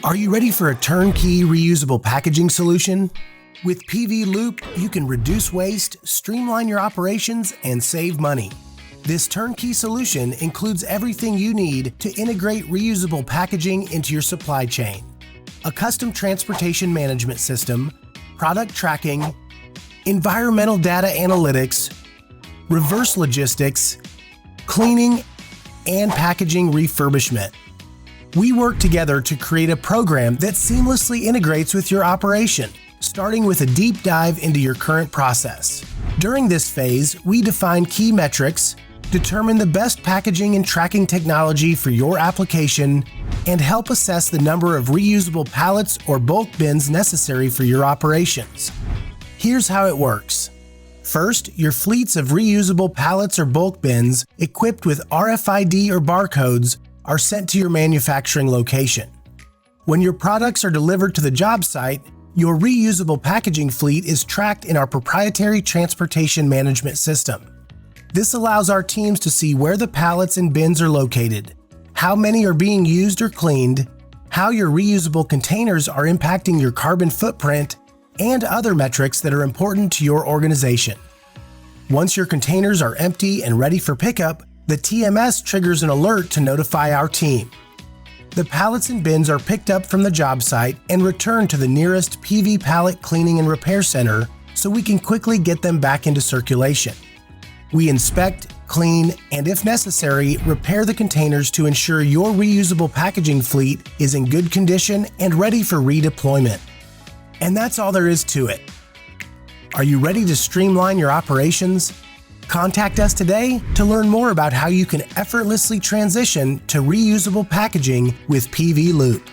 Are you ready for a turnkey reusable packaging solution? With PVloop, you can reduce waste, streamline your operations, and save money. This turnkey solution includes everything you need to integrate reusable packaging into your supply chain. A custom transportation management system, product tracking, environmental data analytics, reverse logistics, cleaning, and packaging refurbishment. We work together to create a program that seamlessly integrates with your operation, starting with a deep dive into your current process. During this phase, we define key metrics, determine the best packaging and tracking technology for your application, and help assess the number of reusable pallets or bulk bins necessary for your operations. Here's how it works. First, your fleets of reusable pallets or bulk bins equipped with RFID or barcodes are sent to your manufacturing location. When your products are delivered to the job site, your reusable packaging fleet is tracked in our proprietary transportation management system. This allows our teams to see where the pallets and bins are located, how many are being used or cleaned, how your reusable containers are impacting your carbon footprint, and other metrics that are important to your organization. Once your containers are empty and ready for pickup, the TMS triggers an alert to notify our team. The pallets and bins are picked up from the job site and returned to the nearest PVpallet cleaning and repair center so we can quickly get them back into circulation. We inspect, clean, and if necessary, repair the containers to ensure your reusable packaging fleet is in good condition and ready for redeployment. And that's all there is to it. Are you ready to streamline your operations? Contact us today to learn more about how you can effortlessly transition to reusable packaging with PVloop.